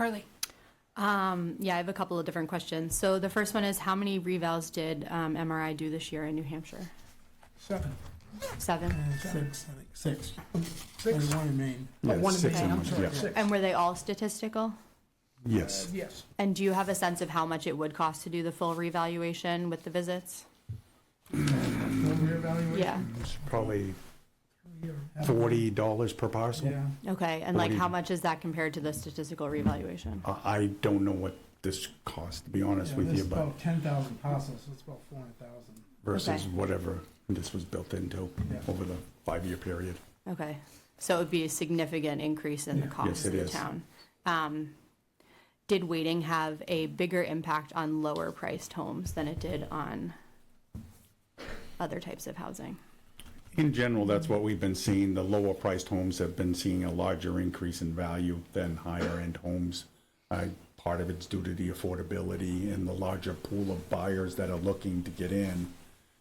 Carly. Yeah, I have a couple of different questions. So the first one is, how many revals did MRI do this year in New Hampshire? 7. 7? Six, I think, 6. 6? There's one in Maine. Oh, one in 6 Maine, in I'm one, sorry, yeah. 6. And were they all statistical? Yes. Yes. And do you have a sense of how much it would cost to do the full revaluation with the visits? Full reevaluation? Yeah. It's probably Year. $40 per parcel. Yeah. Okay, and like 40. how much is that compared to the statistical revaluation? I don't know what this costs, to be honest with you, It's but about 10,000 parcels, so it's about 400,000. versus Okay. whatever this was built into Yeah. over the 5-year period. Okay, so it would be a significant increase in the Yeah. cost Yes, of it the is. town. Did waiting have a bigger impact on lower priced homes than it did on other types of housing? In general, that's what we've been seeing. The lower priced homes have been seeing a larger increase in value than higher end homes. Part of it's due to the affordability and the larger pool of buyers that are looking to get in.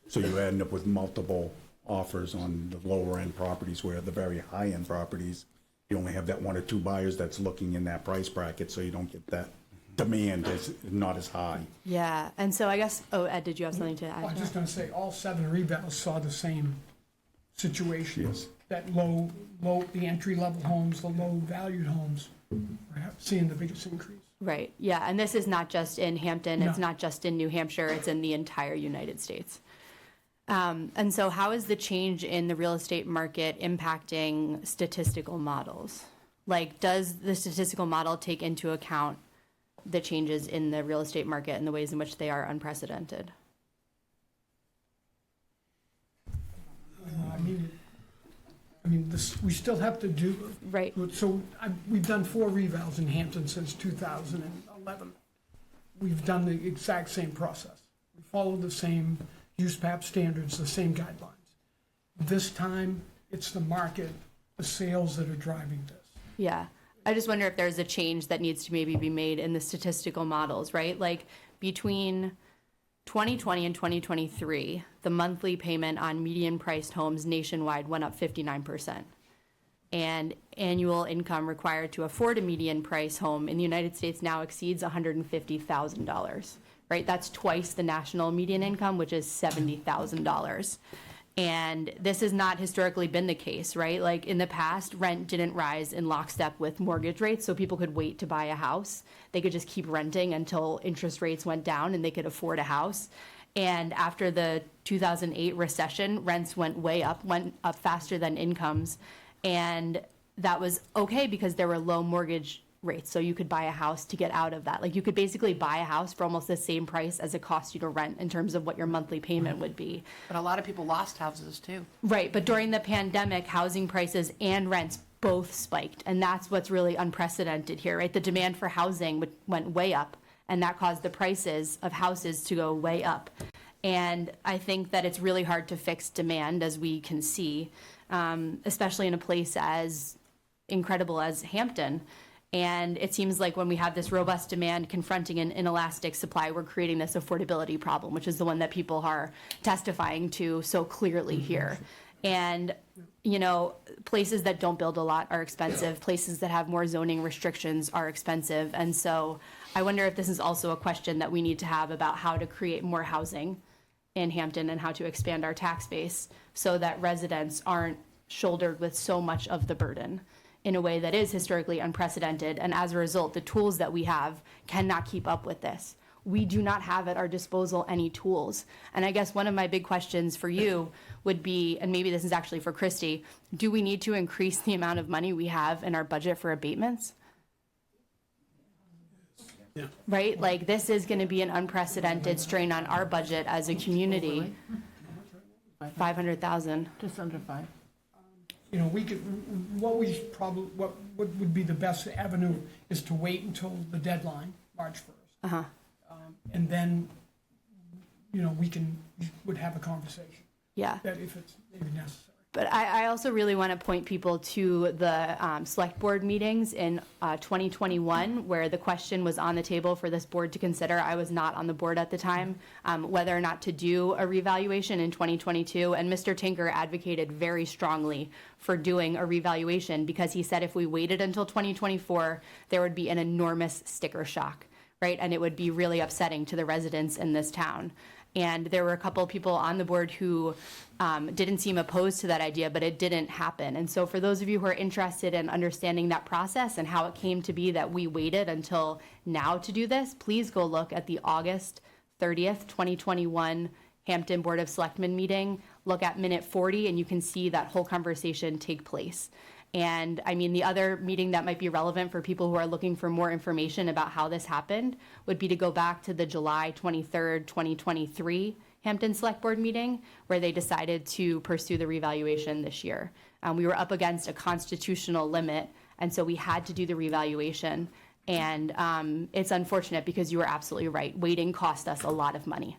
So you end up with multiple offers on the lower end properties, where the very high end properties, you only have that 1 or 2 buyers that's looking in that price bracket, so you don't get that demand is not as high. Yeah, and so I guess, oh, Ed, did you have something to I add? was to just that? going to say, all 7 revals saw the same situation. Yes. That low, the entry-level homes, the low-valued homes, are seeing the biggest increase. Right, yeah, and this is not just in Hampton, it's No. not just in New Hampshire, it's in the entire United States. And so how is the change in the real estate market impacting statistical models? Like, does the statistical model take into account the changes in the real estate market and the ways in which they are unprecedented? I mean, this, we still have to do. Right. So we've done 4 revals in Hampton since 2011. We've done the exact same process. We followed the same USPAP standards, the same guidelines. This time, it's the market, the sales that are driving this. Yeah. I just wonder if there's a change that needs to maybe be made in the statistical models, right? Like between 2020 and 2023, the monthly payment on median priced homes nationwide went up 59%. And annual income required to afford a median price home in the United States now exceeds $150,000, right? That's twice the national median income, which is $70,000. And this has not historically been the case, right? Like in the past, rent didn't rise in lockstep with mortgage rates, so people could wait to buy a house. They could just keep renting until interest rates went down and they could afford a house. And after the 2008 recession, rents went up faster than incomes. And that was okay because there were low mortgage rates, so you could buy a house to get out of that. Like you could basically buy a house for almost the same price as it cost you to rent in terms of what your monthly payment would be. But a lot of people lost houses too. Right, but during the pandemic, housing prices and rents both spiked, and that's what's really unprecedented here, right? The demand for housing went way up, and that caused the prices of houses to go way up. And I think that it's really hard to fix demand, as we can see, especially in a place as incredible as Hampton. And it seems like when we have this robust demand confronting an inelastic supply, we're creating this affordability problem, which is the one that people are testifying to so clearly here. And, you know, places that don't build a lot are expensive. Places that have more zoning restrictions are expensive. And so I wonder if this is also a question that we need to have about how to create more housing in Hampton and how to expand our tax base so that residents aren't shouldered with so much of the burden in a way that is historically unprecedented. And as a result, the tools that we have cannot keep up with this. We do not have at our disposal any tools. And I guess one of my big questions for you would be, and maybe this is actually for Christy, do we need to increase the amount of money we have in our budget for abatements? Yeah. Right? Like this is going to be an unprecedented strain on our budget as a community. 500,000. Just under 5. You know, we could, what would be the best avenue is to wait until the deadline, March 1st. And then, you know, we would have a conversation. Yeah. That if it's maybe necessary. But I also really want to point people to the select board meetings in 2021, where the question was on the table for this board to consider. I was not on the board at the time, whether or not to do a revaluation in 2022. And Mr. Tinker advocated very strongly for doing a revaluation because he said if we waited until 2024, there would be an enormous sticker shock, right? And it would be really upsetting to the residents in this town. And there were a couple of people on the board who didn't seem opposed to that idea, but it didn't happen. And so for those of you who are interested in understanding that process and how it came to be that we waited until now to do this, please go look at the August 30th, 2021 Hampton Board of Selectmen meeting. Look at minute 40 and you can see that whole conversation take place. And I mean, the other meeting that might be relevant for people who are looking for more information about how this happened would be to go back to the July 23rd, 2023 Hampton Select Board meeting, where they decided to pursue the revaluation this year. We were up against a constitutional limit, and so we had to do the revaluation. And it's unfortunate because you were absolutely right. Waiting cost us a lot of money.